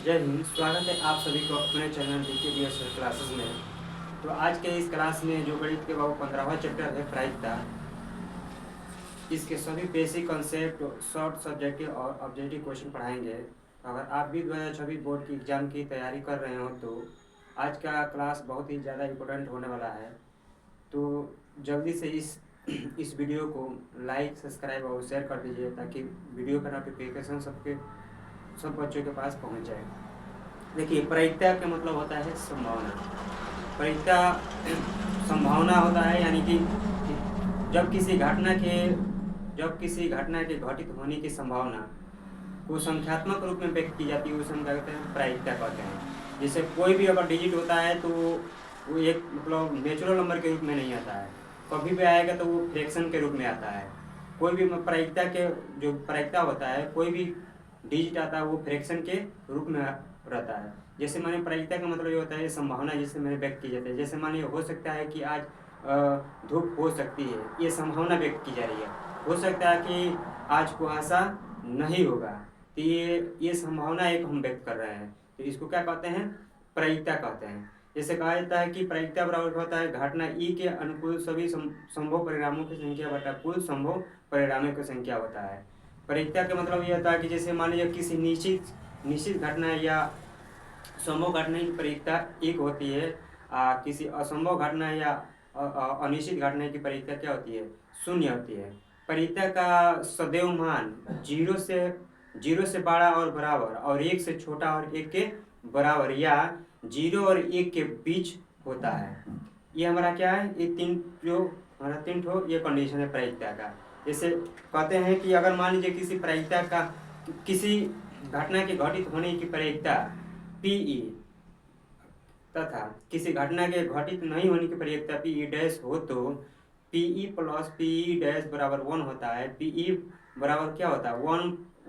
जय हिंद। स्वागत है आप सभी को अपने चैनल DKDS क्लासेस में। तो आज के इस क्लास में जो गणित के बाबू 15वां चैप्टर है प्रायिकता, इसके सभी बेसिक कॉन्सेप्ट, शॉर्ट सब्जेक्टिव और ऑब्जेक्टिव क्वेश्चन पढ़ाएंगे। अगर आप भी 2026 बोर्ड की एग्ज़ाम की तैयारी कर रहे हो तो आज का क्लास बहुत ही ज़्यादा इम्पोर्टेंट होने वाला है। तो जल्दी से इस वीडियो को लाइक, सब्सक्राइब और शेयर कर दीजिए ताकि वीडियो का नोटिफिकेशन सब बच्चों के पास पहुंच जाए। देखिए, प्रायिकता का मतलब होता है संभावना। प्रायिकता संभावना होता है, यानी कि जब किसी घटना के घटित होने की संभावना को संख्यात्मक रूप में व्यक्त की जाती है, उसे हम क्या कहते हैं, प्रायिकता कहते हैं। जैसे कोई भी अगर डिजिट होता है तो वो एक मतलब नेचुरल नंबर के रूप में नहीं आता है, कभी भी आएगा तो वो फ्रैक्शन के रूप में आता है। कोई भी प्रायिकता के जो प्रायिकता होता है, कोई भी डिजिट आता है वो फ्रैक्शन के रूप में रहता है। जैसे माने प्रायिकता का मतलब ये होता है संभावना जिससे मैंने व्यक्त की जाती है। जैसे मानिए हो सकता है कि आज धूप हो सकती है, ये संभावना व्यक्त की जा रही है। हो सकता है कि आज कुहासा नहीं होगा, तो ये संभावना एक हम व्यक्त कर रहे हैं, तो इसको क्या कहते हैं, प्रायिकता कहते हैं। जैसे कहा जाता है कि प्रायिकता बराबर होता है घटना ई के अनुकूल सभी संभव परिणामों की संख्या बटा कुल संभव परिणामों की संख्या होता है। प्रायिकता का मतलब ये होता है कि जैसे मान लीजिए किसी निश्चित घटना या संभव घटना की प्रायिकता एक होती है, किसी असंभव घटना या अनिश्चित घटना की प्रायिकता क्या होती है, शून्य होती है। प्रायिकता का सदैव मान जीरो से बड़ा और बराबर और 1 से छोटा और 1 के बराबर या 0 और 1 के बीच होता है। ये हमारा क्या है, ये तीन ठो ये कंडीशन है प्रायिकता का। जैसे कहते हैं कि अगर मान लीजिए किसी घटना के घटित होने की प्रायिकता PE तथा किसी घटना के घटित नहीं होने की प्रायिकता PE डैश हो तो PE प्लस PE डैश बराबर 1 होता है। PE बराबर क्या होता है,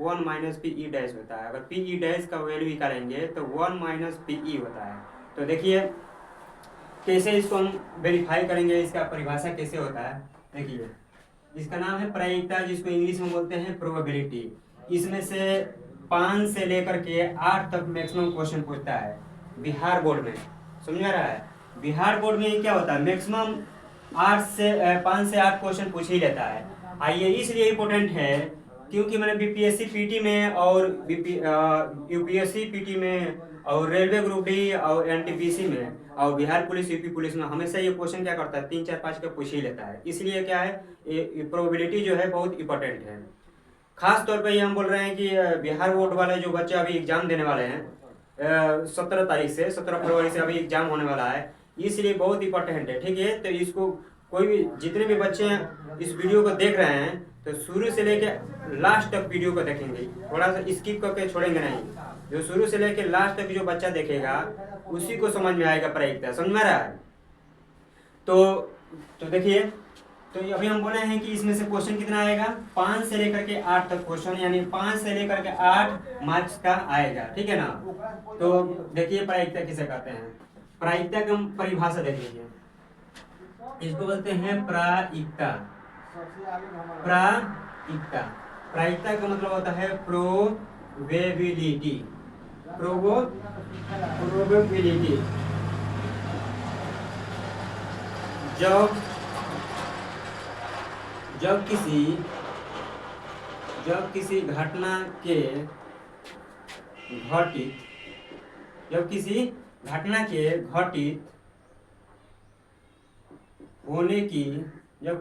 1 माइनस PE डैश होता है। अगर PE डैश का वैल्यू निकालेंगे तो 1 माइनस PE होता है। तो देखिए कैसे इसको हम वेरीफाई करेंगे, इसका परिभाषा कैसे होता है। देखिए, इसका नाम है प्रायिकता, जिसको इंग्लिश में बोलते हैं प्रोबेबिलिटी। इसमें से 5 से लेकर के 8 तक मैक्सिमम क्वेश्चन पूछता है बिहार बोर्ड में। समझ में आ रहा है, बिहार बोर्ड में क्या होता है, मैक्सिमम 5 से 8 क्वेश्चन पूछ ही लेता है। आइए, इसलिए इम्पोर्टेंट है क्योंकि मैंने BPSC PT में और UPSC PT में और रेलवे ग्रुप डी और NTPC में और बिहार पुलिस UP पुलिस में हमेशा ये क्वेश्चन क्या करता है, 3 4 5 का पूछ ही लेता है। इसलिए क्या है, ये प्रोबेबिलिटी जो है बहुत इंपॉर्टेंट है। खास तौर पे ये हम बोल रहे हैं कि बिहार बोर्ड वाले जो बच्चे अभी एग्जाम देने वाले हैं 17 फरवरी से अभी एग्जाम होने वाला है, इसलिए बहुत इंपॉर्टेंट है। ठीक है, तो इसको कोई भी जितने भी बच्चे इस वीडियो को देख रहे हैं तो शुरू से लेके लास्ट तक वीडियो को देखेंगे, थोड़ा सा स्किप करके छोड़ेंगे नहीं। जो शुरू से लेके लास्ट तक जो बच्चा देखेगा उसी को समझ में आएगा प्रायिकता। समझ में आ रहा है। तो देखिए, तो अभी हम बोले हैं कि इसमें से क्वेश्चन कितना आएगा, 5 से लेकर के 8 तक क्वेश्चन, यानी 5 से लेकर के 8 मार्क्स का आएगा। ठीक है ना। तो देखिए प्रायिकता किसे कहते हैं, प्रायिकता की परिभाषा देख लीजिए। इसको बोलते हैं प्रायिकता। प्रायिकता प्रायिकता का मतलब होता है प्रोबेबिलिटी। प्रोबेबिलिटी जब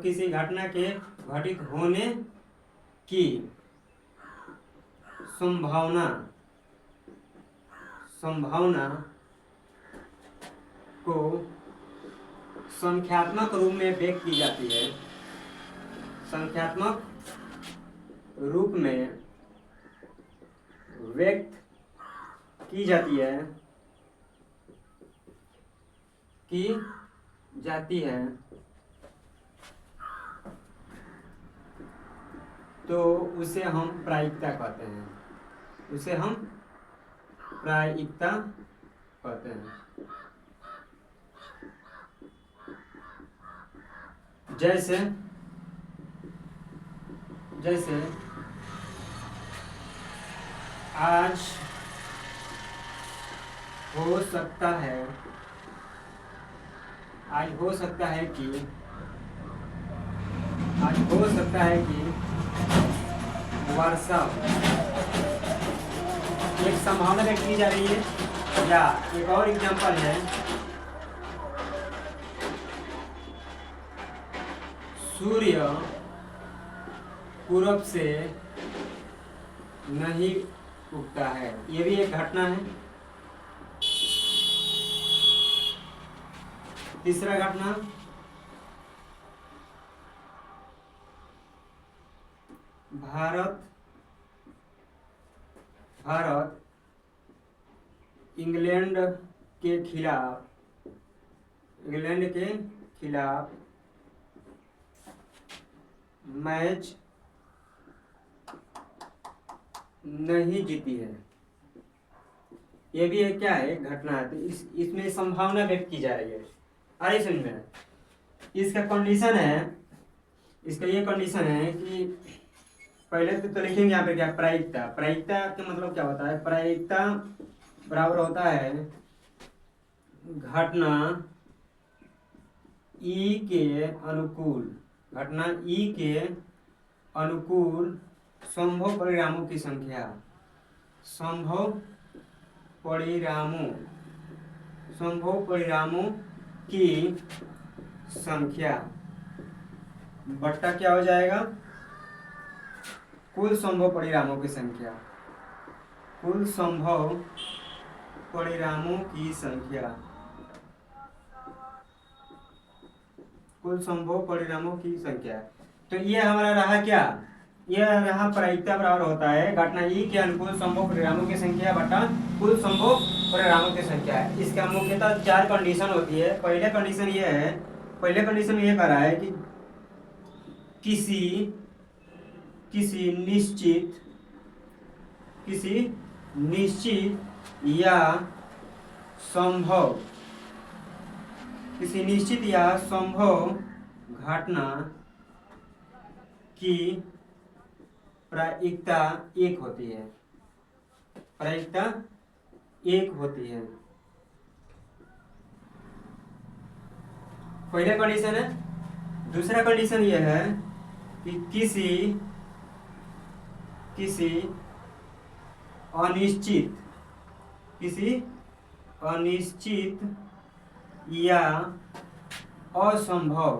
किसी घटना के घटित होने की संभावना को संख्यात्मक रूप में व्यक्त की जाती है। संख्यात्मक रूप में व्यक्त की जाती है तो उसे हम प्रायिकता कहते हैं। जैसे आज हो सकता है, आज हो सकता है कि, आज हो सकता है कि वर्षा हो, एक संभावना व्यक्त की जा रही है। या एक और एग्जांपल है, सूर्य पूरब से नहीं उगता है, ये भी एक घटना है। तीसरा घटना, भारत इंग्लैंड के खिलाफ मैच नहीं जीती है, ये भी एक क्या है, घटना है। तो इसमें संभावना व्यक्त की जा रही है। अरे समझ में, इसका कंडीशन है, इसका ये कंडीशन है कि पहले तो लिखेंगे यहाँ पे क्या, प्रायिकता। प्रायिकता का मतलब क्या होता है, प्रायिकता बराबर होता है घटना ई के अनुकूल, घटना ई के अनुकूल संभव परिणामों की संख्या, संभव परिणामों की संख्या बट्टा क्या हो जाएगा, कुल संभव परिणामों की संख्या, कुल संभव परिणामों की संख्या, कुल संभव परिणामों की संख्या। तो ये हमारा रहा क्या, यह रहा प्रायिकता बराबर होता है घटना ई के अनुकूल संभव परिणामों की संख्या बटा कुल संभव परिणामों की संख्या है। इसका मुख्यतः 4 कंडीशन होती है। पहले कंडीशन ये है, पहले कंडीशन ये कह रहा है कि किसी निश्चित या संभव घटना की प्रायिकता 1 होती है, प्रायिकता 1 होती है। पहला कंडीशन है। दूसरा कंडीशन यह है कि किसी अनिश्चित या असंभव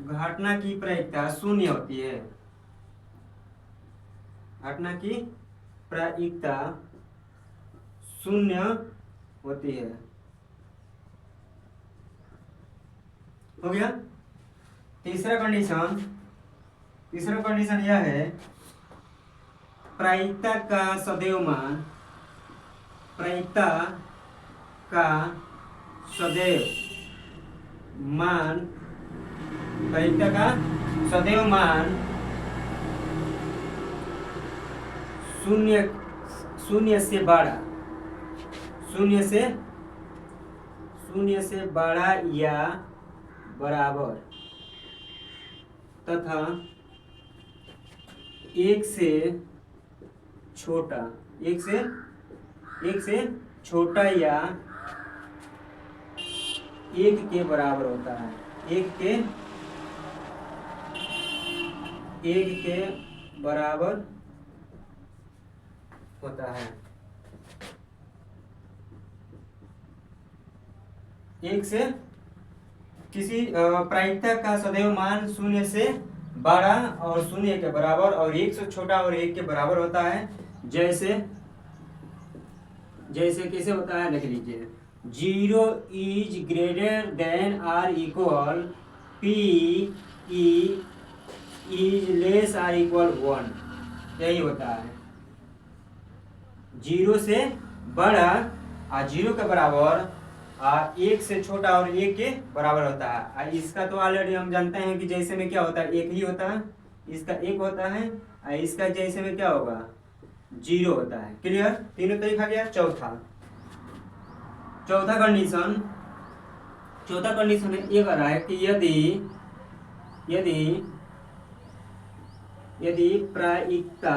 घटना की प्रायिकता 0 होती है, घटना की प्रायिकता 0 होती है। हो गया। तीसरा कंडीशन यह है, प्रायिकता का सदैव मान, प्रायिकता का सदैव मान 0 से बड़ा या बराबर तथा 1 से छोटा या 1 के बराबर होता है, 1 के बराबर होता है। 1 से किसी प्रायिकता का सदैव मान 0 से बड़ा और 0 के बराबर और 1 से छोटा और 1 के बराबर होता है। जैसे कैसे होता है, लिख लीजिए। 0 is greater than or equal P is less or equal 1, यही होता है। 0 से बड़ा और 0 के बराबर, 1 से छोटा और 1 के बराबर होता है। इसका तो ऑलरेडी हम जानते हैं कि जैसे में क्या होता है, 1 ही होता है, इसका 1 होता है और इसका जैसे में क्या होगा, 0 होता है। क्लियर, तीनों तरीका गया। चौथा कंडीशन ये कह रहा है कि यदि प्रायिकता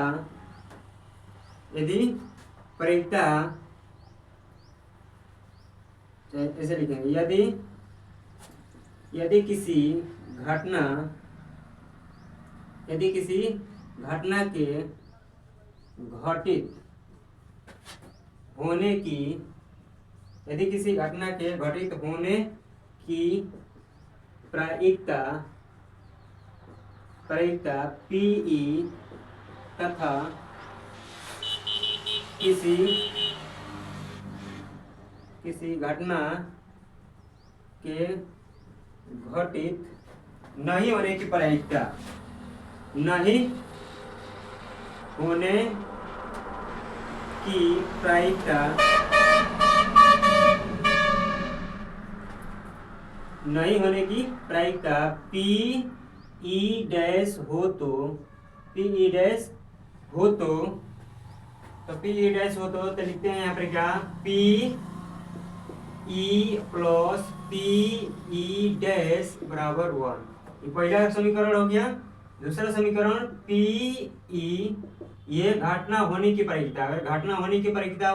यदि प्रायिकता, ऐसे लिखेंगे, यदि किसी घटना के घटित होने की, यदि किसी घटना के घटित होने की प्रायिकता PE तथा किसी घटना के घटित नहीं होने की प्रायिकता, नहीं होने की प्रायिकता, नहीं होने की प्रायिकता PE डैश हो तो, PE डैश हो तो लिखते हैं यहाँ पर क्या, PE प्लस PE डैश बराबर 1। ये पहला समीकरण हो गया। दूसरा समीकरण PE, ये घटना होने की प्रायिकता, अगर घटना होने की प्रायिकता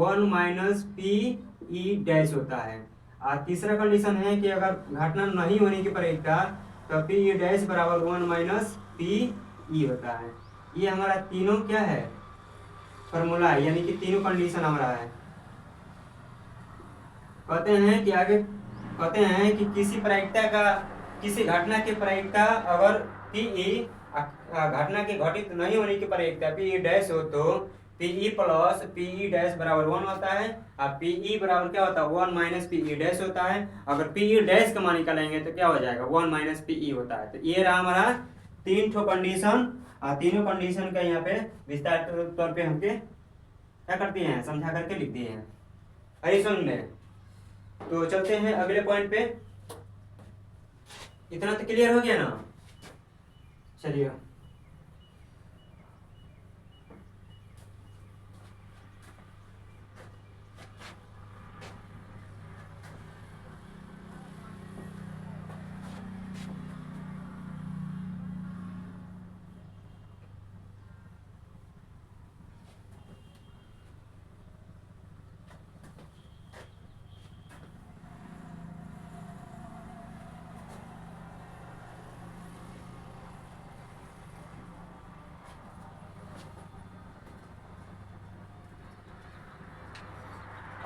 1 माइनस PE डैश होता है। और तीसरा कंडीशन है कि अगर घटना नहीं होने की प्रायिकता तो PE डैश बराबर 1 माइनस PE होता है। ये हमारा तीनों क्या है, फॉर्मूला है, यानी कि तीनों कंडीशन हमारा है। कहते हैं कि किसी घटना की प्रायिकता अगर PE, घटना के घटित नहीं होने की प्रायिकता PE डैश हो तो PE प्लस PE डैश बराबर 1 होता है, और PE बराबर क्या होता है, 1 माइनस PE डैश होता है। अगर PE डैश का मान निकालेंगे तो क्या हो जाएगा, 1 माइनस PE होता है। तो ये रहा हमारा 3 ठो कंडीशन, और तीनों कंडीशन का यहाँ पे विस्तार तौर पे हमके क्या करते हैं, समझा करके लिख दिए हैं। अरे सुन में, तो चलते हैं अगले पॉइंट पे। इतना तो क्लियर हो गया ना, चलिए।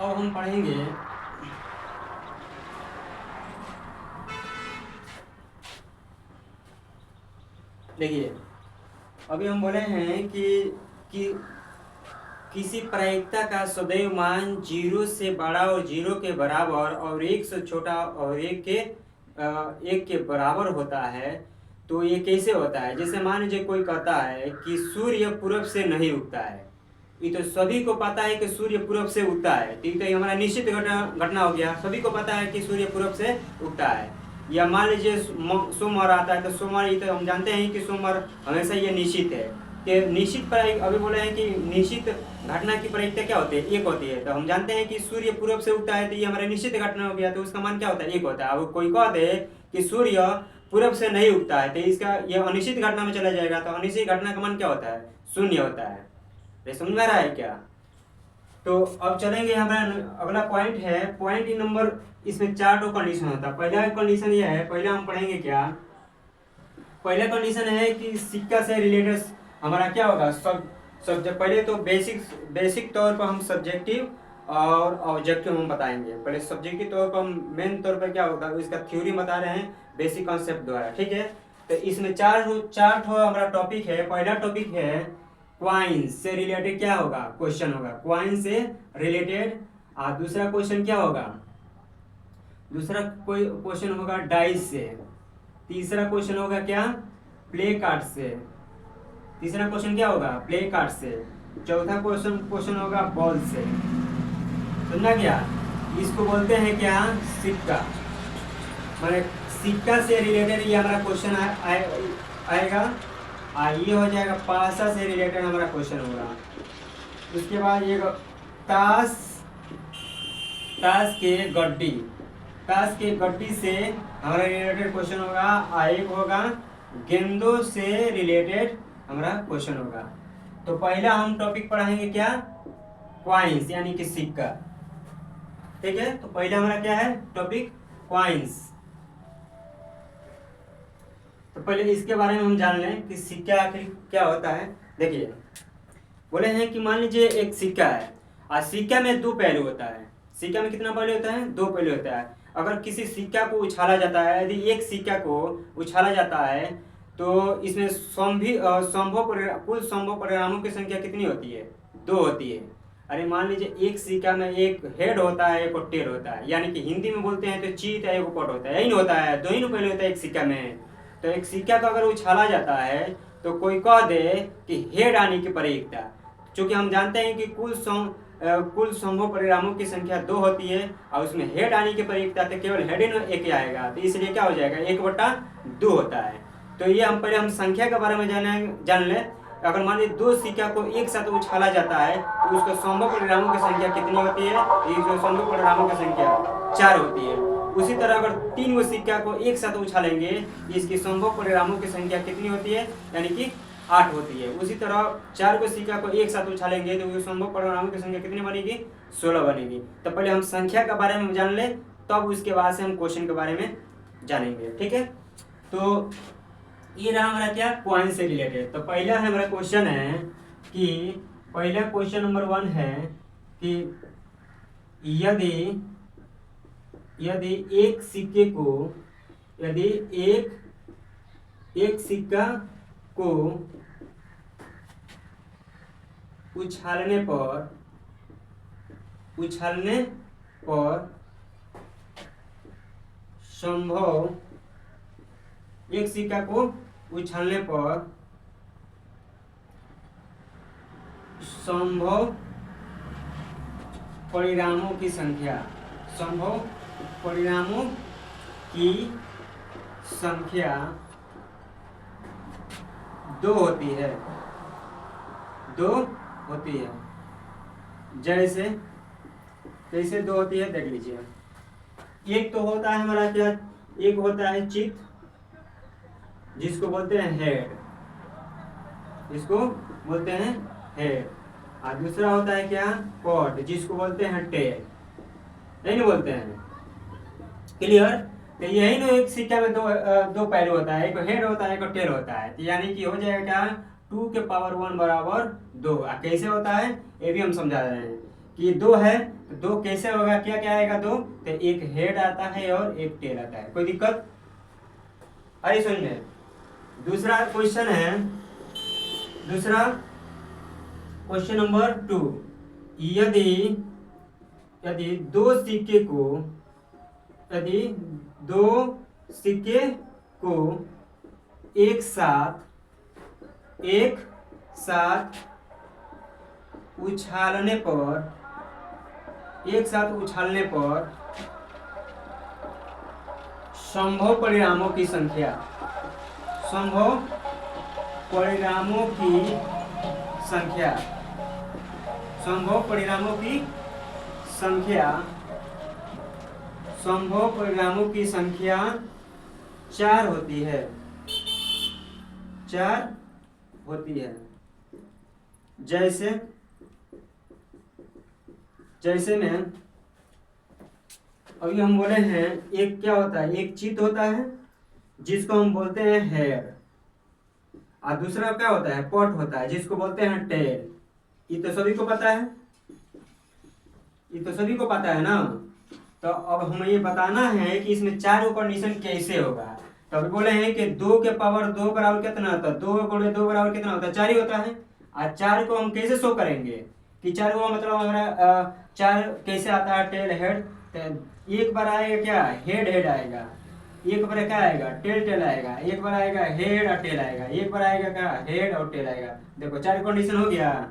अब हम पढ़ेंगे देखिए, अभी हम बोले हैं कि किसी प्रायिकता का सदैव मान 0 से बड़ा और 0 के बराबर और 1 से छोटा और 1 के बराबर होता है। तो ये कैसे होता है, जैसे मान लीजिए कोई कहता है कि सूर्य पूरब से नहीं उगता है। ये तो सभी को पता है कि सूर्य पूरब से उगता है, तो ये हमारा निश्चित घटना हो गया। सभी को पता है कि सूर्य पूरब से उगता है। या मान लीजिए सोमवार आता है, तो सोमवार, ये तो हम जानते हैं कि सोमवार हमेशा ये निश्चित है कि निश्चित प्रायिकता, अभी बोले हैं कि निश्चित घटना की प्रायिकता क्या होती है, 1 होती है। तो हम जानते हैं कि सूर्य पूरब से उगता है, तो ये हमारा निश्चित घटना हो गया, तो उसका मान क्या होता है, 1 होता है। अब कोई कह दे कि सूर्य पूरब से नहीं उगता है, तो इसका यह अनिश्चित घटना में चला जाएगा, तो अनिश्चित घटना का मान क्या होता है, 0 होता है। समझ में आ रहा है क्या? तो अब चलेंगे, हमारा अगला पॉइंट है, पॉइंट नंबर, इसमें 4 कंडीशन होता है। पहला कंडीशन यह है, पहला हम पढ़ेंगे क्या, पहला कंडीशन है कि सिक्का से रिलेटेड हमारा क्या होगा, सब्जेक्ट। पहले तो बेसिक तौर पर हम सब्जेक्टिव और ऑब्जेक्टिव हम बताएंगे। पहले सब्जेक्टिव तौर पर हम मेन तौर पर क्या होगा इसका थ्योरी बता रहे हैं बेसिक कॉन्सेप्ट द्वारा, ठीक है। तो इसमें 4 हमारा टॉपिक है। पहला टॉपिक है क्वाइंस से रिलेटेड क्या होगा, क्वेश्चन होगा, क्वाइन से रिलेटेड। और दूसरा क्वेश्चन क्या होगा, दूसरा कोई क्वेश्चन होगा डाइस से। तीसरा क्वेश्चन होगा क्या, प्ले कार्ड से। तीसरा क्वेश्चन क्या होगा, प्ले कार्ड से। चौथा क्वेश्चन होगा बॉल से। समझा क्या? इसको बोलते हैं क्या, सिक्का। माने सिक्का से रिलेटेड ये हमारा क्वेश्चन आएगा। ये हो जाएगा पासा से रिलेटेड हमारा क्वेश्चन होगा। उसके बाद ये ताश के गड्डी से हमारा रिलेटेड क्वेश्चन होगा। एक होगा गेंदों से रिलेटेड हमारा क्वेश्चन होगा। तो पहला हम टॉपिक पढ़ाएंगे क्या, क्वाइंस यानी कि सिक्का। ठीक है, तो पहला हमारा क्या है टॉपिक, क्वाइंस। तो पहले इसके बारे में हम जान लें कि सिक्का आखिर क्या होता है। देखिए, बोले हैं कि मान लीजिए एक सिक्का है और सिक्का में दो पहलू होता है। सिक्का में कितना पहलू होता है, दो पहलू होता है। अगर किसी सिक्का को उछाला जाता है, यदि एक सिक्का को उछाला जाता है तो इसमें कुल संभव परिणामों की संख्या कितनी होती है, दो होती है। अरे मान लीजिए एक सिक्का में एक हेड होता है, एक टेल होता है, यानी कि हिंदी में बोलते हैं तो चीत है, एक पट होता है, यही होता है, दो ही पहलू होता है एक सिक्का में। तो एक सिक्का को अगर उछाला जाता है तो कोई कह दे कि हेड आने की प्रयोगिता, चूंकि हम जानते हैं कि कुल संभव परिणामों की संख्या दो होती है और उसमें हेड आने की प्रयोगिता तो केवल हेड एक ही आएगा, तो इसलिए क्या हो जाएगा, 1/2 होता है। तो ये हम संख्या के बारे में जान लें। अगर मान लीजिए दो सिक्का को एक साथ उछाला जाता है तो उसका संभव परिणामों की संख्या कितनी होती है, इसमें संभव परिणामों की संख्या 4 होती है। उसी तरह अगर 3 गो सिक्का को एक साथ उछालेंगे, इसकी संभव परिणामों की संख्या कितनी होती है, यानी कि 8 होती है। उसी तरह 4 को सिक्का को एक साथ उछालेंगे तो उसकी संभव परिणामों की संख्या कितनी बनेगी, 16 बनेगी। तो पहले हम संख्या के बारे में जान ले, तब उसके बाद से हम क्वेश्चन के बारे में जानेंगे। ठीक है, तो ये रहा हमारा क्या, क्वाइन से रिलेटेड। तो पहला है हमारा क्वेश्चन है कि पहला क्वेश्चन नंबर 1 है कि यदि एक सिक्के को, यदि एक सिक्का को उछालने पर संभव, एक सिक्का को उछालने पर संभव परिणामों की संख्या, संभव परिणामों की संख्या 2 होती है, 2 होती है। जैसे कैसे 2 होती है देख लीजिए। एक तो होता है हमारा क्या, एक होता है चित जिसको बोलते हैं हेड, इसको बोलते हैं हेड, और दूसरा होता है क्या, पॉट जिसको बोलते हैं टेल, नहीं बोलते हैं। क्लियर, तो यही ना एक सिक्का में दो पहलू होता है, एक हेड होता है, एक टेल होता है। तो यानी कि हो जाएगा क्या, 2 के पावर 1 बराबर 2। कैसे होता है ये भी हम समझा रहे हैं कि 2 है तो 2 कैसे होगा, क्या क्या आएगा 2, तो एक हेड आता है और एक टेल आता है। कोई दिक्कत, अरे सुनिए दूसरा क्वेश्चन है, दूसरा क्वेश्चन नंबर 2, यदि दो सिक्के को एक साथ उछालने पर संभव परिणामों की संख्या, संभव परिणामों की संख्या 4 होती है, 4 होती है। जैसे में अभी हम बोले हैं, एक क्या होता है, एक चित होता है जिसको हम बोलते हैं हेयर, और दूसरा क्या होता है, पॉट होता है जिसको बोलते हैं टेल। ये तो सभी को पता है ना। तो अब हमें ये बताना है कि इसमें 4 को कंडीशन कैसे होगा। तो अभी बोले हैं कि 2 के पावर 2 बराबर कितना होता है, 2 गुणे 2 बराबर कितना होता है, 4 ही होता है। और 4 को हम कैसे शो करेंगे कि 4 को मतलब हमारा 4 कैसे आता है, टेल हेड। तो एक बार आएगा क्या, हेड आएगा, एक बार क्या आएगा, टेल आएगा, एक बार आएगा हेड और टेल आएगा, एक बार आएगा क्या, हेड और टेल आएगा। देखो 4 कंडीशन हो गया।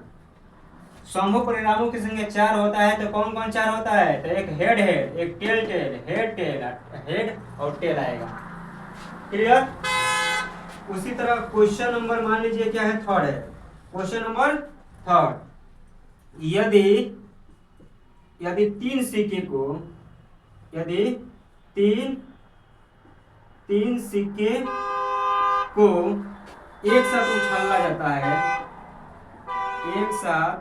संभव परिणामों की संख्या 4 होता है, तो कौन कौन 4 होता है, तो एक हेड, एक टेल, हेड और टेल आएगा। क्लियर। उसी तरह क्वेश्चन नंबर मान लीजिए क्या है, थर्ड है। क्वेश्चन नंबर थर्ड, यदि 3 सिक्के को, यदि तीन सिक्के को एक साथ उछाला जाता है, एक साथ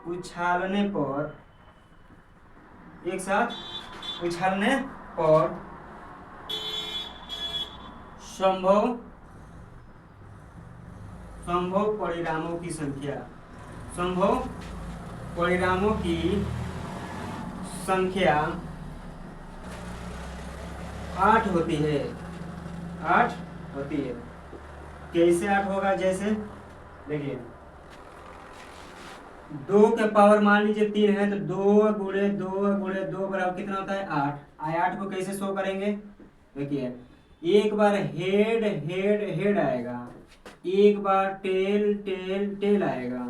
उछालने पर, एक साथ उछालने पर संभव संभव परिणामों की संख्या, संभव परिणामों की संख्या 8 होती है, 8 होती है। कैसे 8 होगा? जैसे देखिए, 2 के पावर मान लीजिए 3 है, तो 2 गुणे 2 गुणे 2 बराबर कितना होता है? 8। 8 को कैसे शो करेंगे? देखिए, एक बार हेड हेड हेड आएगा, एक बार टेल टेल टेल आएगा,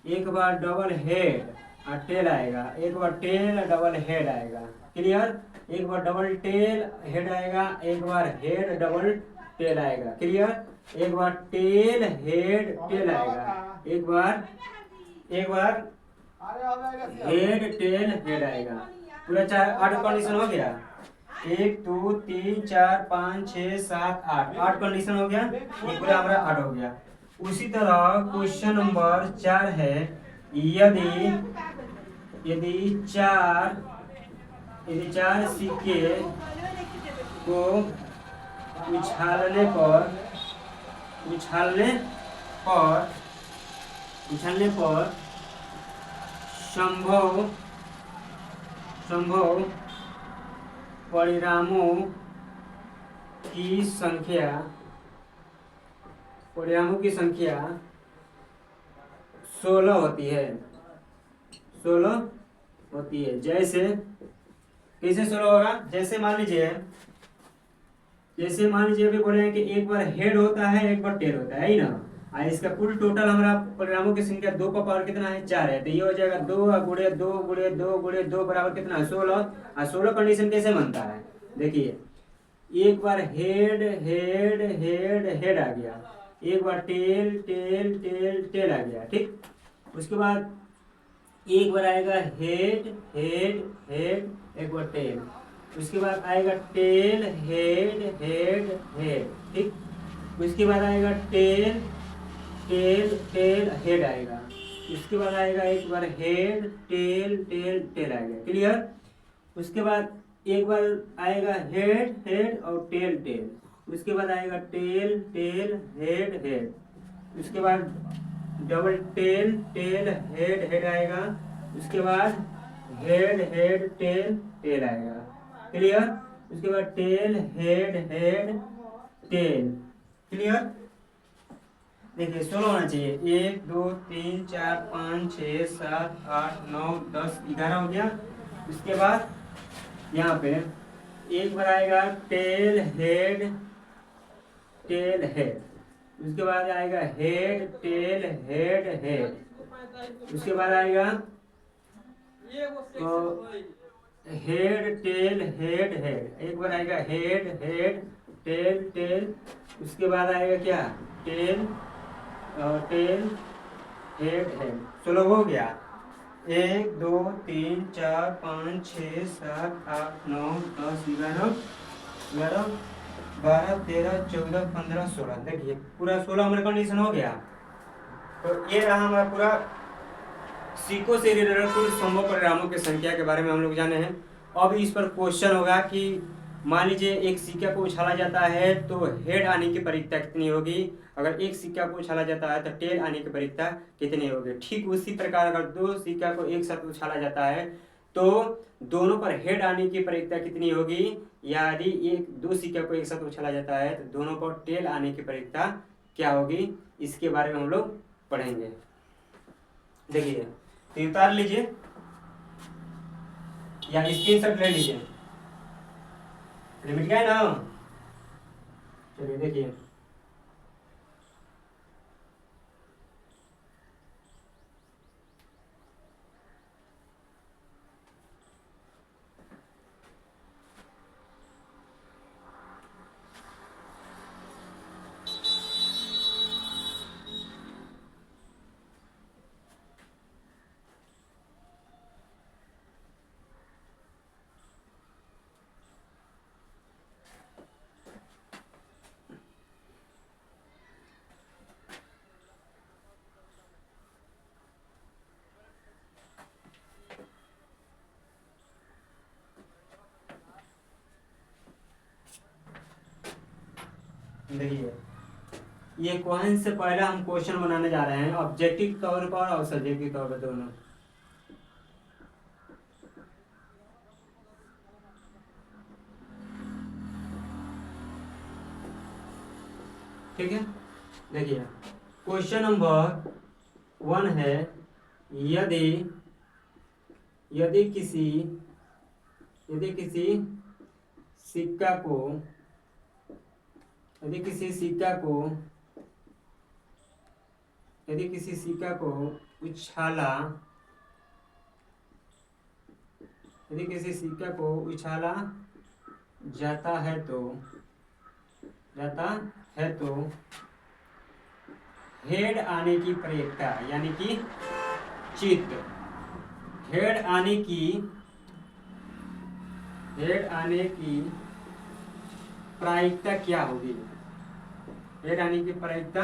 एक बार डबल हेड और टेल आएगा, एक बार टेल डबल हेड आएगा। क्लियर? एक बार डबल टेल हेड आएगा, एक बार हेड डबल टेल आएगा। क्लियर? एक बार टेल हेड टेल आएगा, एक बार हेड टेल हेड आएगा। पूरा 8 कंडीशन हो गया। 1 2 3 4 5 6 7 8 कंडीशन हो गया। ये पूरा हमारा 8 हो गया। उसी तरह क्वेश्चन नंबर 4 है, यदि यदि चार यदि 4 सिक्के को उछालने पर उछालने पर उछालने पर संभव संभव परिणामों की संख्या 16 होती है, 16 होती है। जैसे कैसे 16 होगा? जैसे मान लीजिए अभी बोले हैं कि एक बार हेड होता है, एक बार टेल होता है ही ना। इसका कुल टोटल हमारा परिणामों की संख्या 2 का पावर कितना है? 4 है। तो ये हो जाएगा 2 गुणे 2 गुणे 2 गुणे 2 बराबर कितना है? 16। और 16 कंडीशन कैसे बनता है? देखिए, एक बार हेड हेड हेड हेड आ गया, एक बार टेल टेल टेल टेल आ गया। ठीक, उसके बाद एक बार आएगा हेड हेड हेड, एक बार टेल, उसके बाद आएगा टेल हेड हेड हेड। ठीक, उसके बाद आएगा टेल टेल टेल हेड आएगा, उसके बाद आएगा एक बार हेड टेल टेल टेल आएगा। क्लियर? उसके बाद एक बार आएगा हेड हेड और टेल टेल, उसके बाद आएगा टेल टेल हेड हेड, उसके बाद double tail tail head head आएगा, उसके बाद हेड हेड टेल टेल आएगा। क्लियर? उसके बाद tail head head tail. Clear? देखिए 16 होना चाहिए। 1 2 3 4 5 6 7 8 9 10 11 हो गया। उसके बाद यहाँ पे एक बार आएगा टेल हेड हेड, उसके बाद आएगा हेड टेल हेड हेड, उसके बाद आएगा हेड टेल हेड हेड, एक बार आएगा हेड हेड टेल टेल, उसके बाद आएगा क्या? Tell tail head head. 16 हो गया। 1 2 3 4 5 6 7 8 9 10 11 12 13 14 15 16। देखिए पूरा 16 हमारा कंडीशन हो गया। तो ये रहा हमारा पूरा सिक्कों से रिलेटेड कुल संभव परिणामों की संख्या के बारे में हम लोग जाने हैं। अब इस पर क्वेश्चन होगा कि मान लीजिए एक सिक्का को उछाला जाता है तो हेड आने की परिख्या कितनी होगी, अगर एक सिक्का को उछाला जाता है तो टेल आने की परिख्या कितनी होगी। ठीक उसी प्रकार अगर 2 सिक्का को एक साथ उछाला जाता है तो दोनों पर हेड आने की परिख्या कितनी होगी, यदि 2 सिक्का को एक साथ उछाला जाता है तो दोनों पर टेल आने की परिख्या क्या होगी, इसके बारे में हम लोग पढ़ेंगे। देखिए तो उतार लीजिए या स्क्रीनशॉट ले लीजिए। लिमिट क्या है ना? चलिए देखिए, देखिए, ये क्वेश्चन से पहले हम क्वेश्चन बनाने जा रहे हैं ऑब्जेक्टिव तौर पर और सब्जेक्टिव तौर पर दोनों। ठीक है, देखिए क्वेश्चन नंबर 1 है, यदि यदि किसी यदि किसी सिक्का को यदि किसी सिक्का को यदि किसी सिक्का को उछाला यदि किसी सिक्का को उछाला जाता है तो हेड आने की प्रयेकता यानी कि चित्त, हेड आने की प्रायिकता क्या होगी? हेड आने की प्रायिकता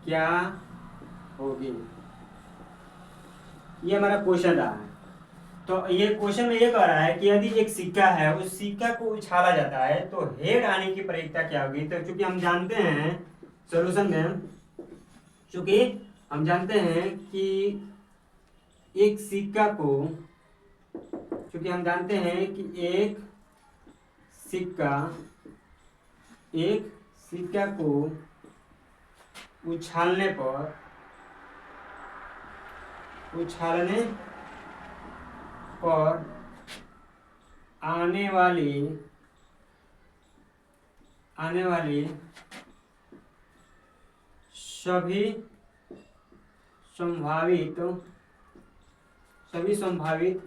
क्या होगी? ये हमारा क्वेश्चन रहा है। तो ये क्वेश्चन में ये कह रहा है कि यदि एक सिक्का है, उस सिक्का को उछाला जाता है तो हेड आने की प्रायिकता क्या होगी? तो चूंकि हम जानते हैं सॉल्यूशन में, चूंकि हम जानते हैं कि एक सिक्का को चूंकि हम जानते हैं कि एक सिक्का को उछालने पर आने वाली सभी संभावित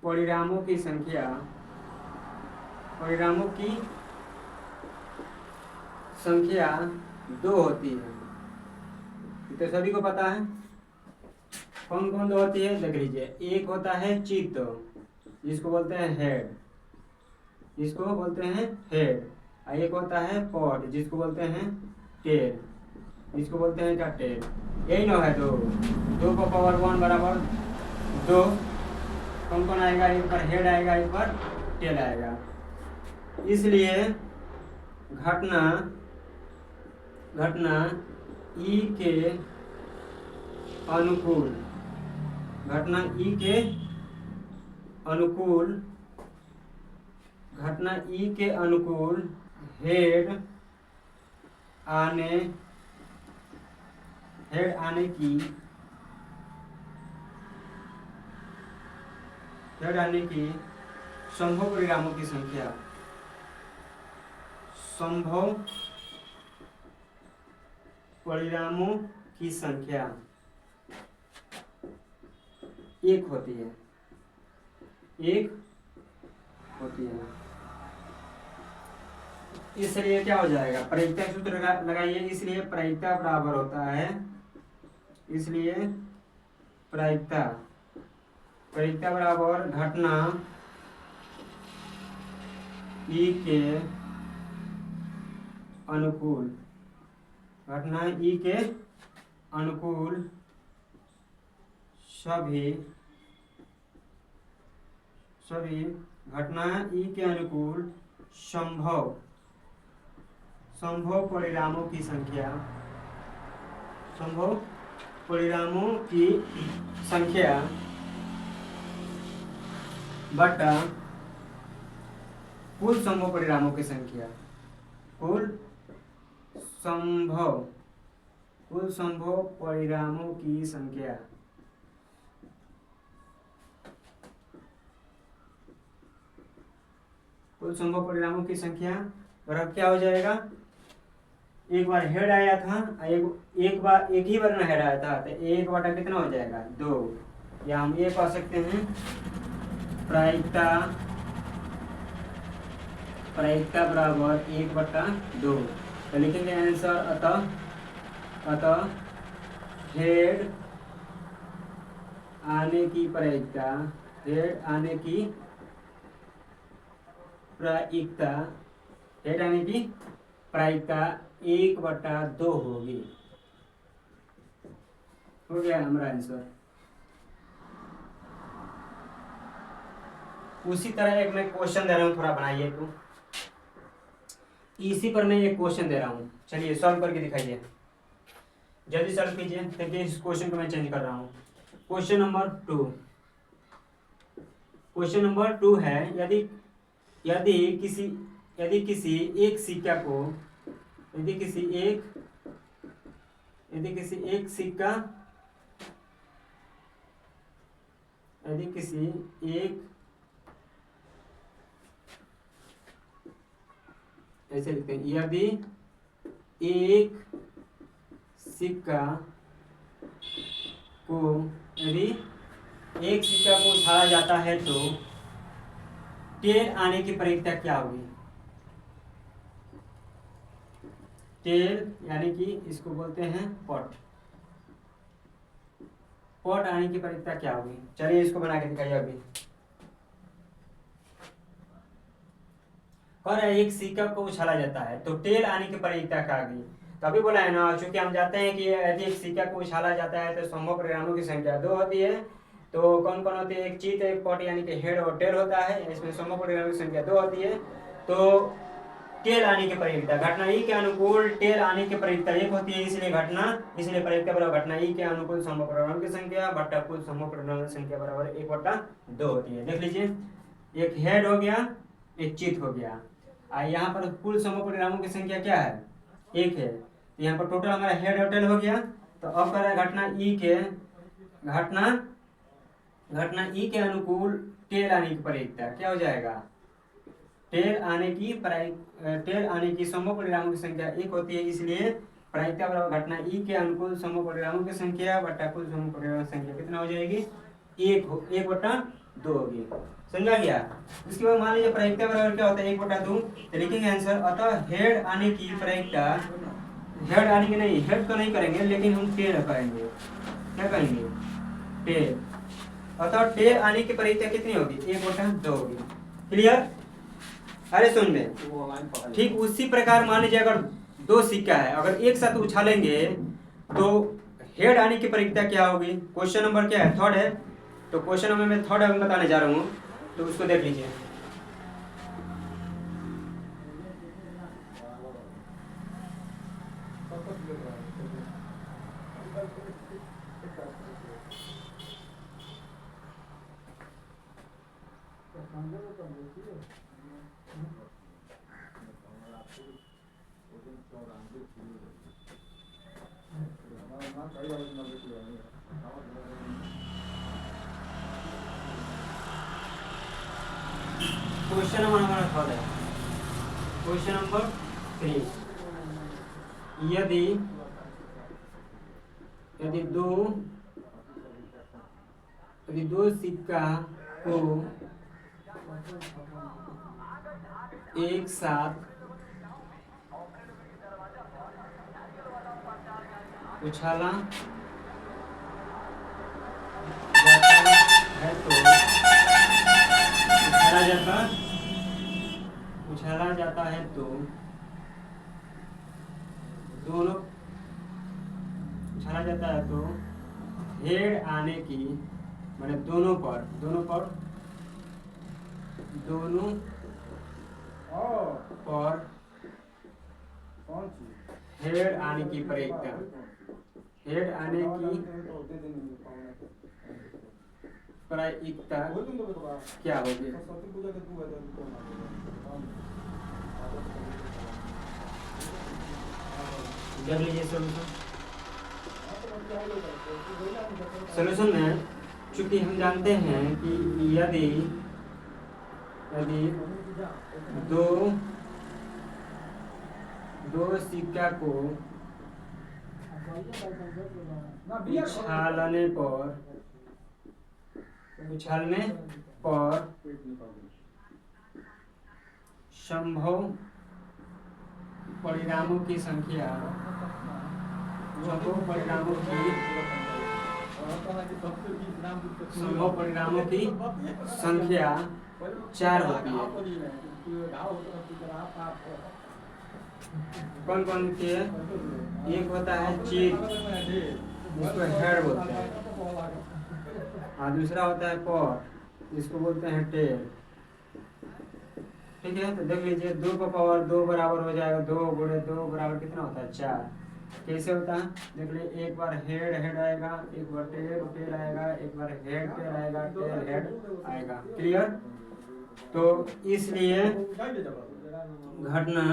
परिणामों की संख्या 2 होती है। तो सभी को पता है कौन कौन 2 होती है, देख लीजिए। एक होता है चित्त, जिसको बोलते हैं हेड, और एक होता है पॉट, जिसको बोलते हैं टेल, क्या टेल। यही ना है 2 को पावर 1 बराबर 2। कौन कौन आएगा? एक पर हेड आएगा, एक पर टेल आएगा। इसलिए घटना ई के अनुकूल हेड आने की संभव परिणामों की संख्या एक होती है। इसलिए क्या हो जाएगा? प्रायिकता सूत्र लगाइए। इसलिए प्रायिकता बराबर होता है, प्रायिकता बराबर घटना ई के अनुकूल सभी संभव परिणामों की संख्या बटा कुल संभव परिणामों की संख्या। कुल संभव परिणामों की संख्या। कुल संभव परिणामों की संख्या बराबर क्या हो जाएगा? एक बार हेड आया था, एक ही बार ना हेड आया था, तो 1 बटा कितना हो जाएगा? 2। या हम ये कह सकते हैं प्रायिकता बराबर 1 बटा 2। तो लिखेंगे आंसर, अतः हेड आने की प्रायिकता 1 बटा 2 होगी। हो गया हमारा आंसर। उसी तरह एक मैं क्वेश्चन दे रहा हूँ, थोड़ा बनाइए। तो इसी पर मैं एक क्वेश्चन दे रहा हूँ, चलिए सॉल्व करके दिखाइए, जल्दी सॉल्व कीजिए, क्योंकि इस क्वेश्चन को मैं चेंज कर रहा हूँ। क्वेश्चन नंबर टू है, यदि किसी यदि किसी एक सिक्का को यदि किसी एक सिक्का यदि किसी एक ऐसे लिखते हैं, यदि एक सिक्का को उछाला जाता है तो टेल आने की प्रक्रिया क्या होगी? टेल यानी कि इसको बोलते हैं पॉट आने की प्रक्रिया क्या होगी? चलिए इसको बना के दिखाइए। अभी और एक सिक्का को उछाला जाता है तो टेल आने की प्रक्रिया क्या होगी? तभी बोला है ना, चूंकि हम जानते हैं कि यदि एक सिक्का को उछाला जाता है तो संभव परिणामों की संख्या 2 होती है। तो कौन कौन होती है? एक चीत, एक पॉट यानी कि हेड और टेल होता है। इसमें संभव परिणामों की संख्या 2 होती है। तो टेल आने की प्रक्रिया, घटना ई के अनुकूल टेल आने की प्रक्रिया 1 होती है, इसलिए प्रक्रिया बराबर घटना ई के अनुकूल संभव परिणामों की संख्या बट्टा कुल संभव परिणामों की संख्या बराबर 1/2 होती है। देख लीजिए, एक हेड हो गया, एक चित हो गया। यहाँ पर कुल समूह परिणामों की संख्या क्या है? 1 है। तो यहाँ पर टोटल हमारा हेड और टेल हो गया। तो अब कर घटना ई के अनुकूल टेल आने की प्रक्रिया क्या हो जाएगा? टेल आने की समूह परिणामों की संख्या 1 होती है, इसलिए प्रक्रिया बराबर घटना ई के अनुकूल समूह परिणामों की संख्या बट्टा कुल समूह परिणामों की संख्या कितना हो जाएगी? 1/2 होगी। समझा गया? उसके बाद मान लीजिए प्रक्रिया बराबर क्या होता है? 1/2। तो लिखेंगे आंसर। अतः हेड आने की प्रक्रिया, हेड आने की नहीं, हेड तो नहीं करेंगे, लेकिन हम टेल करेंगे। क्या करेंगे? टेल। अतः टेल आने की प्रक्रिया कितनी होगी? 1/2 होगी। क्लियर? अरे सुन ले, ठीक उसी प्रकार मान लीजिए अगर 2 सिक्का है, अगर एक साथ उछालेंगे तो हेड आने की प्रक्रिया क्या होगी? क्वेश्चन नंबर क्या है? 3rd है। तो क्वेश्चन नंबर में 3rd हम बताने जा रहा हूँ, तो उसको देख लीजिए। क्वेश्चन नंबर हमारा 3rd है। क्वेश्चन नंबर 3, यदि दो सिक्का को एक साथ उछाला जाता है तो दोनों उछाला जाता है तो हेड आने की, माने दोनों पर हेड आने की प्रक्रिया, हेड आने की प्रायिकता क्या होगी? जब लीजिए सॉल्यूशन में, चूंकि हम जानते हैं कि यदि दो सिक्का को उछालने पर संभव परिणामों की संख्या 4 होती है। कौन कौन के? एक होता है चीट, जिसको हेड बोलते हैं, और दूसरा होता है पॉट, जिसको बोलते हैं टेल। ठीक है, तो देख लीजिए 2 का पावर 2 बराबर हो जाएगा 2 गुणे 2 बराबर कितना होता है 4। कैसे होता है देख लीजिए, एक बार हेड हेड आएगा, एक बार टेल टेल आएगा, एक बार हेड टेल आएगा, टेल हेड आएगा। क्लियर। तो इसलिए घटना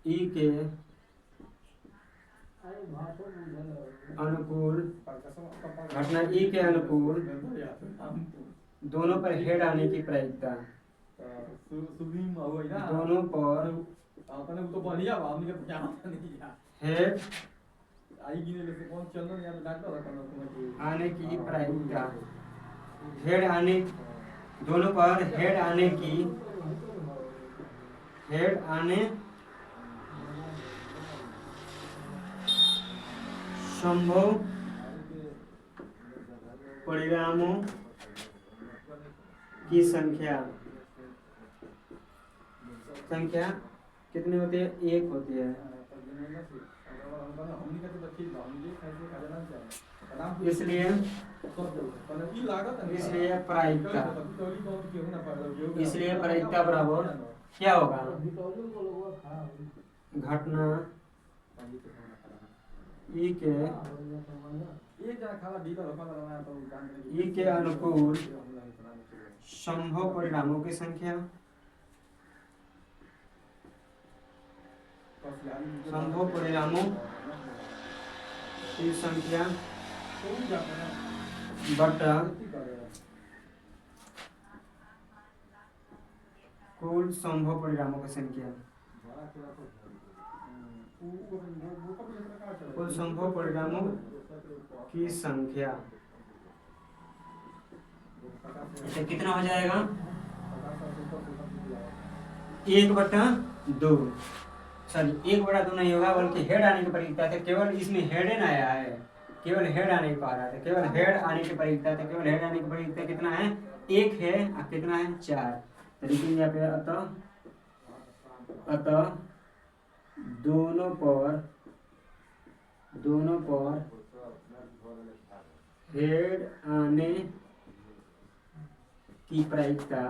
ई के अनुकूल, घटना ई के अनुकूल दोनों पर हेड आने की प्रायिकता, दोनों पर हेड आने की प्रायिकता, हेड आने, दोनों पर हेड आने की, हेड आने संभव परिणामों की संख्या, संख्या कितनी होती है? 1 होती है। इसलिए प्रायिकता, इसलिए प्रायिकता बराबर क्या होगा? घटना ई के अनुकूल संभव परिणामों की संख्या, संभव परिणामों की संख्या बटा कुल संभव परिणामों की संख्या, कुल संभव परिणामों की संख्या। इसे कितना हो जाएगा? 1/2। सॉरी 1/2 नहीं होगा, बल्कि हेड आने की प्रायिकता थे, केवल इसमें हेड न आया है, केवल हेड आने को आ रहा था, केवल हेड आने की प्रायिकता थे, केवल हेड आने की प्रायिकता कितना है? 1 है। अब कितना है? 4। तो लिखेंगे यहाँ पे अतः दोनों पर हेड आने की प्रायिकता,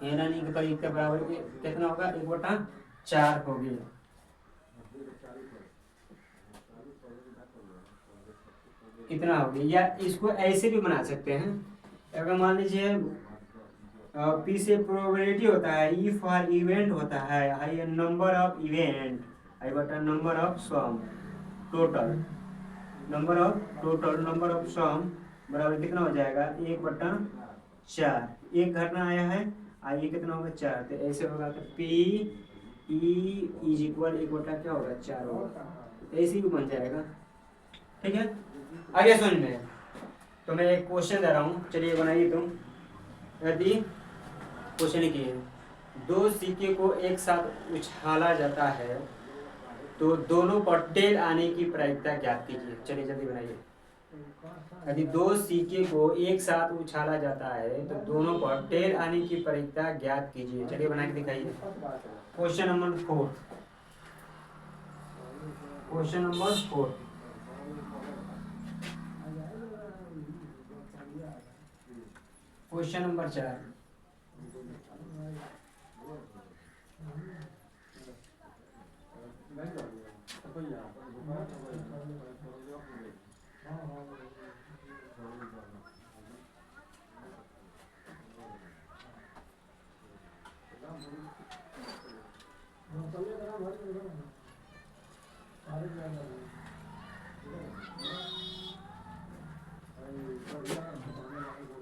हेड आने की प्रायिकता बराबर कितना होगा? 1/4 होगी। इतना होगी। या इसको ऐसे भी बना सकते हैं, अगर मान लीजिए पी से प्रोबेबिलिटी होता है, ई फॉर इवेंट होता है, i number of event, i बटा number of sum, total number of sum बराबर कितना हो जाएगा? 1/4। एक घटना आया है, आइए कितना होगा? 4। तो ऐसे होगा तो पी ई इज इक्वल 1/4 क्या होगा? 4 होगा। ऐसे भी बन जाएगा। ठीक है, आगे समझ में। तो मैं एक क्वेश्चन दे रहा हूँ, चलिए बनाइए तुम। यदि क्वेश्चन की है, 2 सिक्के को एक साथ उछाला जाता है तो दोनों पर टेल आने की प्रायिकता ज्ञात कीजिए। चलिए जल्दी बनाइए। यदि 2 सिक्के को एक साथ उछाला जाता है तो दोनों पर टेल आने की प्रायिकता ज्ञात कीजिए। चलिए बना के दिखाइए। Question number 4, question number 4। Question number 4,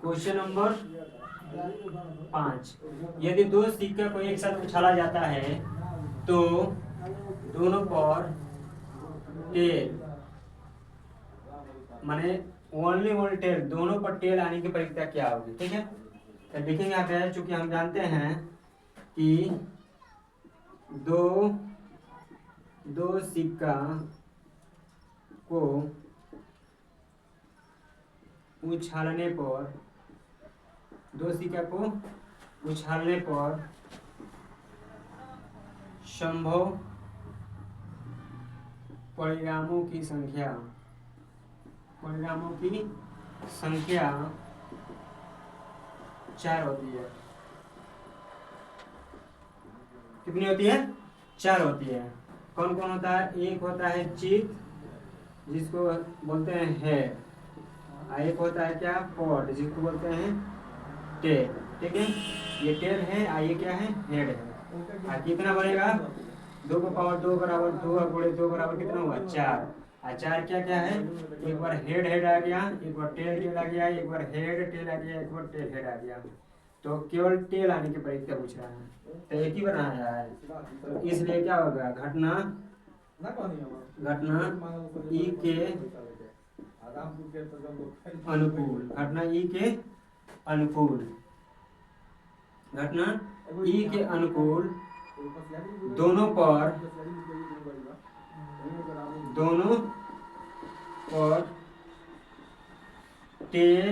question number 5। यदि 2 सिक्के को एक साथ उछाला जाता है तो दोनों पर टेल, माने ओनली टेल, दोनों पर टेल आने की प्रायिकता क्या होगी? ठीक है, तो लिखेंगे यहाँ पे, चूंकि हम जानते हैं कि दो सिक्का को उछालने पर, 2 सिक्का को उछालने पर संभव परिणामों की संख्या, परिणामों की संख्या 4 होती है। कितनी होती है? 4 होती है। कौन कौन होता है? एक होता है चित, जिसको बोलते हैं हेड, और एक होता है क्या? पॉड, जिसको बोलते हैं टेल। ठीक है, ये टेल है और ये क्या है? हेड है। और कितना बनेगा? 2 को पावर 2 बराबर 2 गुणे 2 बराबर कितना हुआ? 4। और 4 क्या क्या है? एक बार हेड हेड आ गया, एक बार टेल टेल आ गया, एक बार हेड टेल आ गया, एक बार टेल हेड आ गया। तो केवल टेल आने की परीक्षा पूछ रहा है, तो एक ही बनाया है, तो इसलिए क्या होगा? घटना ई के अनुकूल, घटना ई के अनुकूल, घटना ई के अनुकूल दोनों पर टेल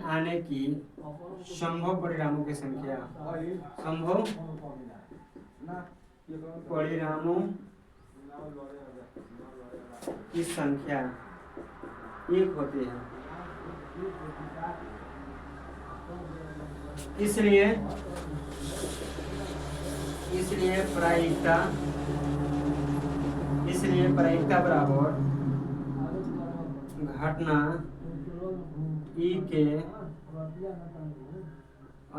आने की संभव परिणामों की संख्या, संभव परिणामों की संख्या एक होती है। इसलिए प्रायिकता बराबर घटना ई के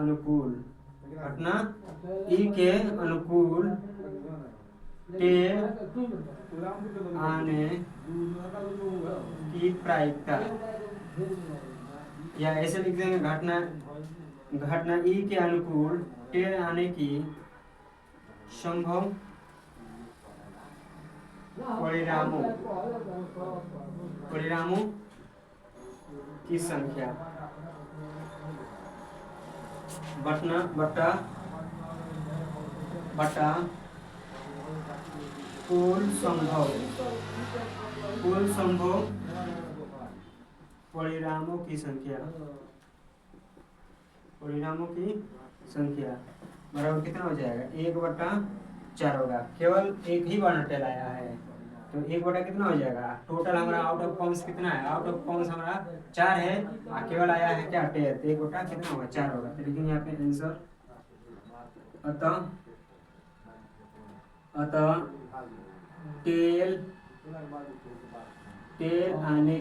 अनुकूल, घटना ई के अनुकूल टेल आने की प्रायिकता, या ऐसे लिख देंगे घटना ई के अनुकूल टेल आने की संभव परिणामों की संख्या बटा कुल संभव परिणामों की संख्या बराबर कितना हो जाएगा? 1/4 होगा। केवल एक ही बार टेल आया है, तो 1 कितना हो जाएगा? टोटल हमारा आउट ऑफ कॉम्स कितना है? आउट ऑफ कॉम्स हमारा 4 है, और केवल आया है क्या? टेल, तो 1 कितना होगा? 4 होगा। तो लेकिन यहाँ पे आंसर अतः टेल आने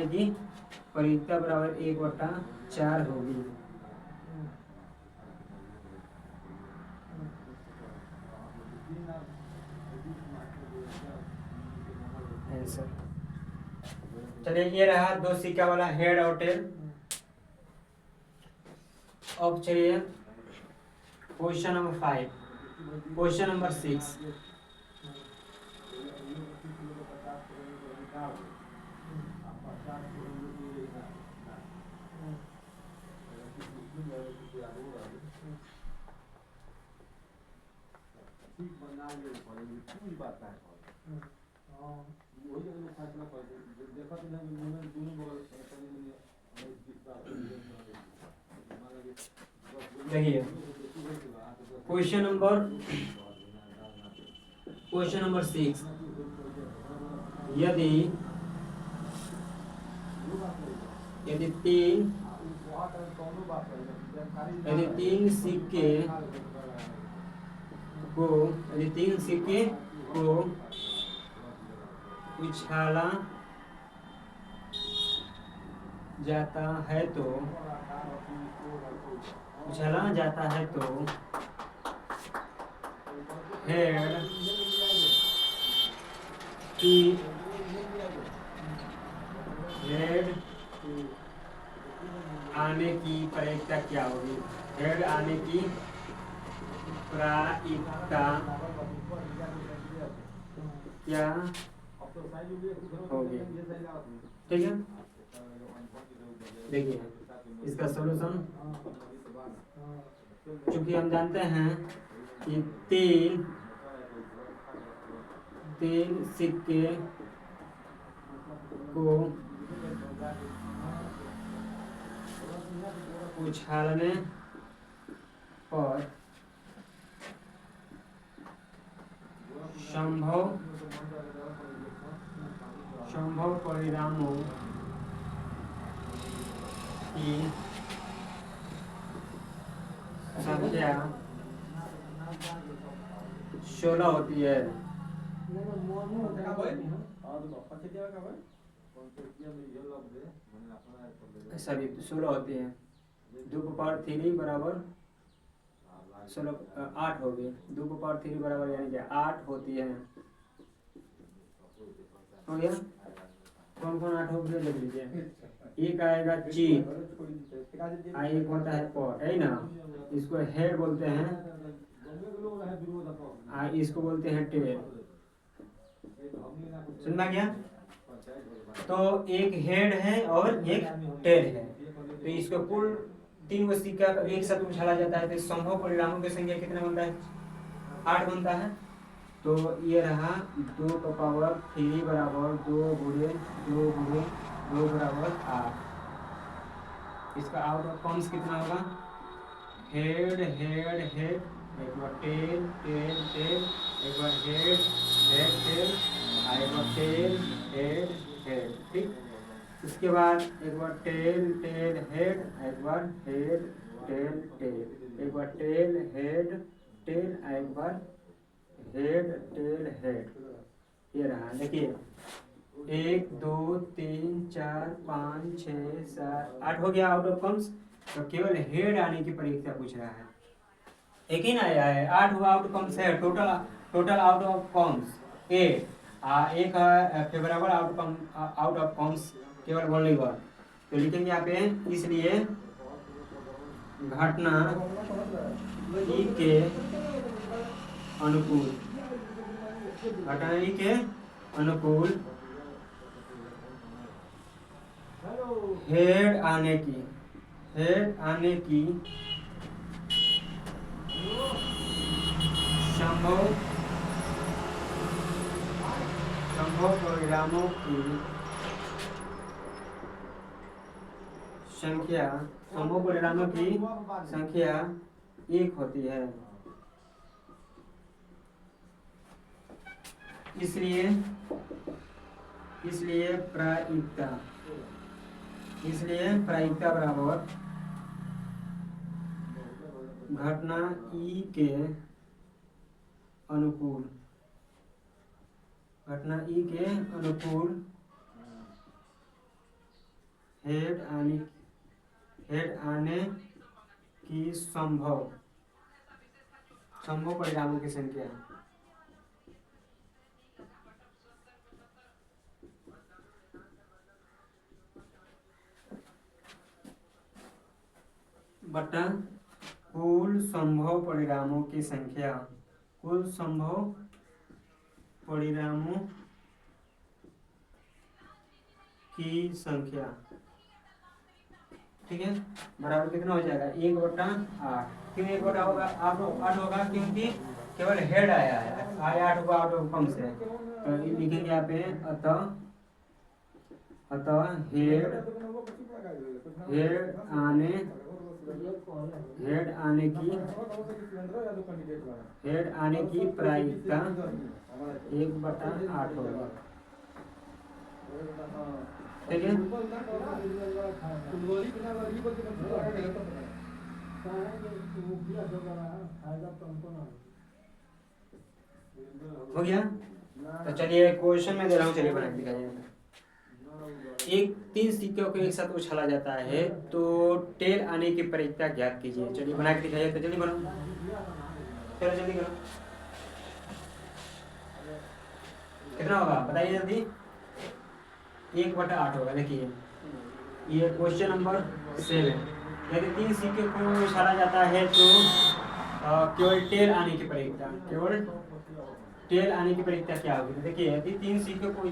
की प्रायिकता, बराबर 1/4 होगी। आंसर। चलिए, ये रहा 2 सिक्का वाला हेड और टेल। अब चलिए क्वेश्चन नंबर 5, क्वेश्चन नंबर 6। देखिए क्वेश्चन नंबर 6, यदि तीन सिक्के को उछाला जाता है तो हेड आने की प्रायिकता क्या होगी? हेड आने की प्रायिकता क्या होगी? ठीक है, देखिए इसका सॉल्यूशन, चूंकि हम जानते हैं कि तीन सिक्के को उछालने पर संभव संभव परिणामों की संख्या 16 होती है। सभी 16 होती है। 2 की पावर 3 बराबर 16 8 होगी। 2 की पावर 3 बराबर यानी कि 8 होती है। हो गया? कौन कौन 8 होगी लिख लीजिए। एक आएगा चीक, एक होता है पॉट, है ना, इसको हेड बोलते हैं, इसको बोलते हैं टेल। सुन में गया? तो एक हेड है और एक टेल है, तो इसको कुल 3 गो सिक्का एक साथ उछाला जाता है, तो संभव परिणामों की संख्या कितना बनता है? 8 बनता है। तो ये रहा 2 का पावर 3 बराबर 2 गुणे 2 गुणे 2 बराबर 8। इसका आउट ऑफ कम्स कितना होगा? हेड हेड हेड, एक बार टेल टेल टेल, एक बार हेड हेड टेल, एक बार टेल हेड हेड। ठीक, इसके बाद एक बार टेल टेल हेड, एक बार हेड टेल टेल, एक बार टेल हेड टेल, एक बार हेड टेल हेड। ये रहा, देखिए 1 2 3 4 5 6 7 8 हो गया आउट ऑफ कम्स। तो केवल हेड आने की परीक्षा पूछ रहा है, एक ही ना आया है, 8 हुआ आउट कम्स है। टोटल आउट ऑफ कम्स 8, एक फेवरेबल आउट ऑफ कम्स केवल ओनली 1। तो लिखेंगे यहाँ पे, इसलिए घटना ई के अनुकूल, घटना ई के अनुकूल हेड आने की संभव परिणामों की संख्या 1 होती है। इसलिए प्रायिकता बराबर घटना ई के अनुकूल हेड आने की संभव परिणामों की संख्या। बटा कुल संभव परिणामों की संख्या, कुल संभव परिणामों की संख्या। ठीक है, बराबर कितना हो जाएगा? 1/8। क्यों 1/8 होगा? 8 होगा क्योंकि केवल हेड आया है, 8 होगा आउट ऑफ कम से। तो लिखेंगे यहाँ पे अतः हेड आने की प्रायिकता 1/8 होगा। ठीक है, हो गया। तो चलिए क्वेश्चन में दे रहा हूँ, चलिए बना के दिखाइए। 3 सिक्कों को एक साथ उछाला जाता है, तो टेल आने की प्रायिकता ज्ञात कीजिए। चलिए बना के दिखाइए, तो जल्दी बनाओ, चलो जल्दी करो। कितना होगा बताइए जल्दी? 1/8 होगा। देखिए ये क्वेश्चन नंबर 7। यदि 3 सिक्के को उछाला जाता है तो केवल टेल आने की प्रायिकता क्या होगी? देखिए यदि 3 सिक्के को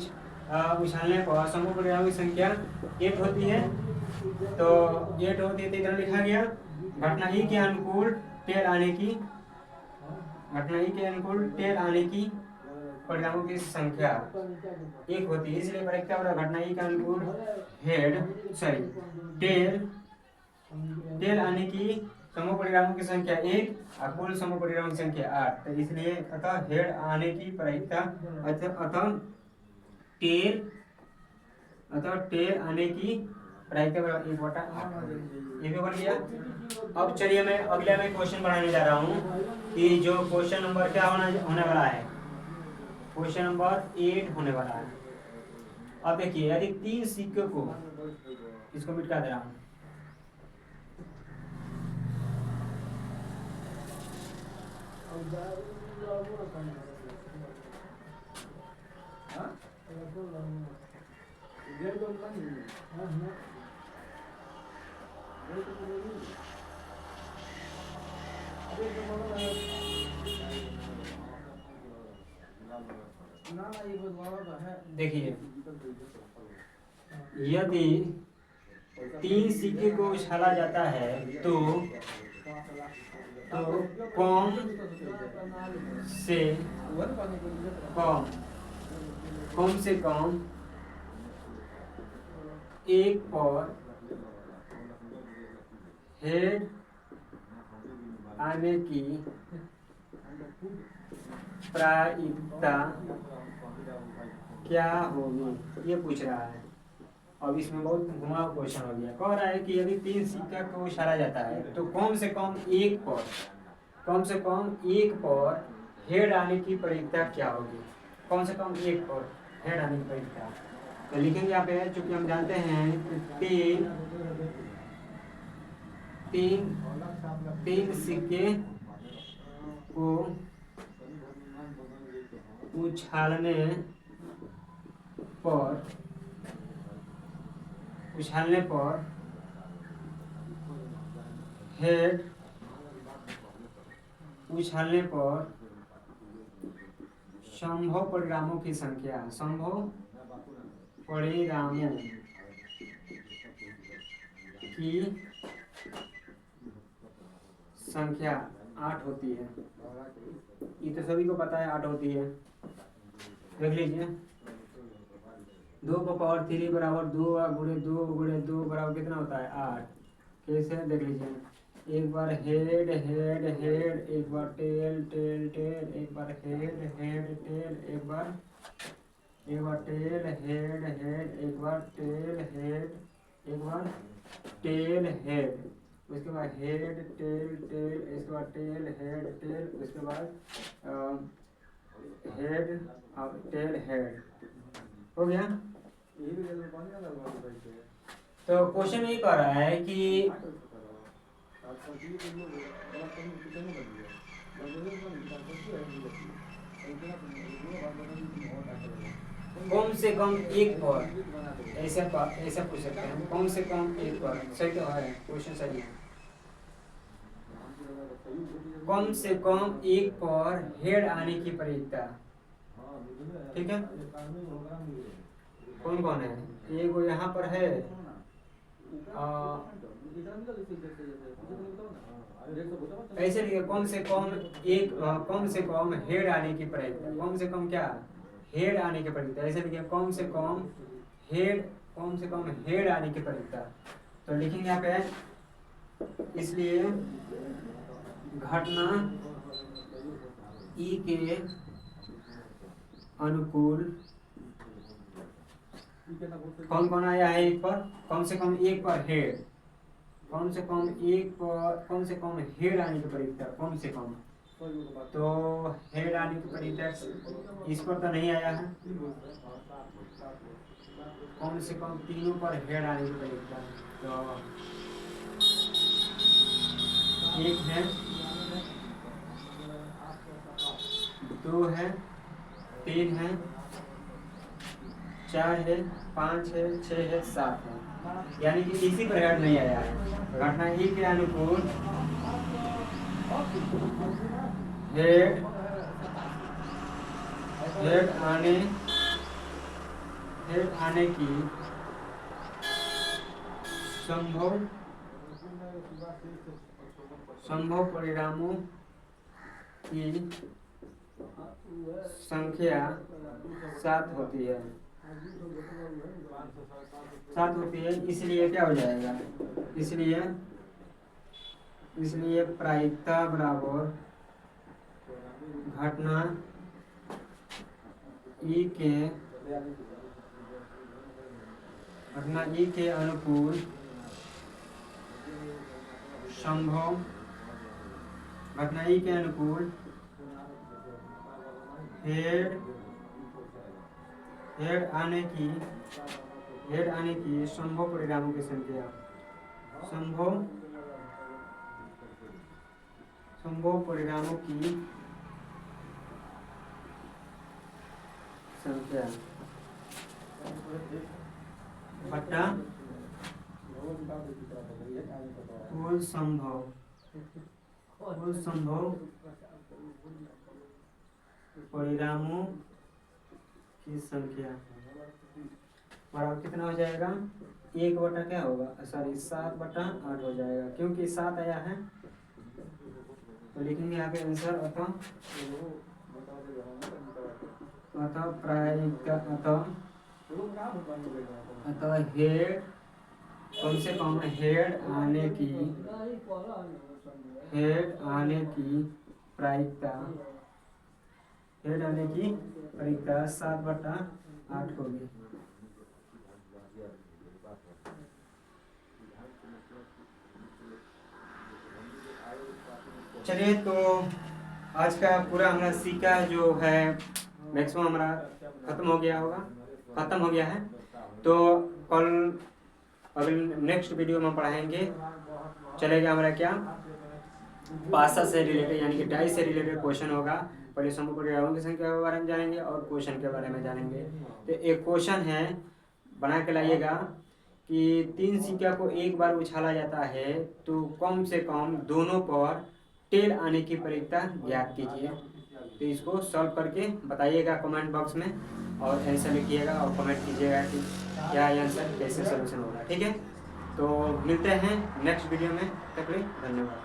उछालने पर समूह परिणामों की संख्या 8 होती है, तो 8 होती है, तो इधर लिखा गया घटना ई के अनुकूल टेल आने की परिणामों की संख्या 1 होती है। इसलिए प्रायिकता बराबर घटना ई के अनुकूल टेल आने की समूह परिणामों की संख्या 1 और कुल समूह परिणामों की संख्या 8। तो इसलिए अतः हेड आने की प्रायिकता, अतः टेल अतः टेल आने की प्रायिकता बराबर 1/8 ये भी बन गया। अब चलिए मैं अगले में क्वेश्चन बढ़ाने जा रहा हूँ कि जो क्वेश्चन नंबर क्या होने वाला है, क्वेश्चन नंबर 8 होने वाला है। अब देखिए यदि 3 सिक्कों को, इसको मिटा दे रहा हूँ, देखिए यदि 3 सिक्के को उछाला जाता है तो कम से कम एक पर हेड आने की प्रायिकता क्या होगी, ये पूछ रहा है। अब इसमें बहुत घुमाव क्वेश्चन हो गया। कह रहा है कि यदि 3 सिक्का को उछाला जाता है तो कम से कम एक पर हेड आने की प्रायिकता क्या होगी, कम से कम एक पर हेड आने की प्रायिकता। तो लिखेंगे यहाँ पे, चूंकि हम जानते हैं तीन सिक्के को उछालने पर हेड उछालने पर संभव परिणामों की संख्या 8 होती है। ये तो सभी को पता है 8 होती है। देख लीजिए 2 को पावर 3 बराबर 2 गुणे 2 बराबर कितना होता है 8। कैसे देख लीजिए, एक बार हेड, एक बार टेल, एक बार हेड टेल, एक बार टेल हेड, एक बार टेल हेड, एक बार टेल हेड, उसके बाद हेड टेल, इसके बाद टेल हेड टेल, उसके बाद हेड और टेल हेड। हो गया। तो क्वेश्चन ये कह रहा है कि कम से कम एक पर, ऐसा पूछ सकते हैं, कम से कम एक पर। सही तो है, क्वेश्चन सही है। कम से कम एक पर हेड आने की प्रायिकता, ठीक है। कौन कौन है, एक यहाँ पर है, ऐसे लिखे कम से कम हेड आने की प्रायिकता, कम से कम क्या हेड आने की प्रायिकता, ऐसे लिखे कम से कम हेड आने की प्रायिकता। तो लिखेंगे यहाँ पे, इसलिए घटना ई के अनुकूल कौन कौन आया है एक पर, कम से कम एक पर हेड, कम से कम हेड आने की प्रायिकता, कम से कम। तो हेड आने की प्रायिकता इस पर तो नहीं आया है, कम से कम तीनों पर हेड आने की प्रायिकता। तो एक है, 2 है, 3 है, 4 है, 5 है, 6 है, 7 है, यानी कि इसी पर हेड नहीं आया है। घटना ई के अनुकूल हेड आने की संभव परिणामों की संख्या 7 होती है। 7 होती है, इसलिए क्या हो जाएगा, इसलिए प्रायिकता बराबर घटना ई के घटना ई के अनुकूल संभव, घटना ई के अनुकूल हेड आने की संभव परिणामों की संख्या, संभव परिणामों की संख्या बटा कुल संभव परिणामों की संख्या बराबर कितना हो जाएगा, 1 बटा क्या होगा, सॉरी 7/8 हो जाएगा, क्योंकि 7 आया है तो लिखेंगे यहाँ पे आंसर। अतः प्रायिकता, अतः हेड कम से कम हेड आने की प्रायिकता 7/8 होगी। चलिए, तो आज का पूरा हमारा सीखा जो है मैक्सिमम हमारा खत्म हो गया है। तो कल अगले नेक्स्ट वीडियो में पढ़ाएंगे, चलेगा हमारा क्या, पासा से रिलेटेड यानी कि डाई से रिलेटेड क्वेश्चन होगा। पहले समूह परिणामों की संख्या के बारे में जानेंगे और क्वेश्चन के बारे में जानेंगे। तो एक क्वेश्चन है, बना के लाइएगा कि 3 सिक्का को एक बार उछाला जाता है तो कम से कम दोनों पर टेल आने की प्रायिकता ज्ञात कीजिए। तो इसको सॉल्व करके बताइएगा कमेंट बॉक्स में, और आंसर लिखिएगा और कमेंट कीजिएगा कि क्या आंसर कैसे सोल्यूशन होगा। ठीक है, तो मिलते हैं नेक्स्ट वीडियो में, तब तक धन्यवाद।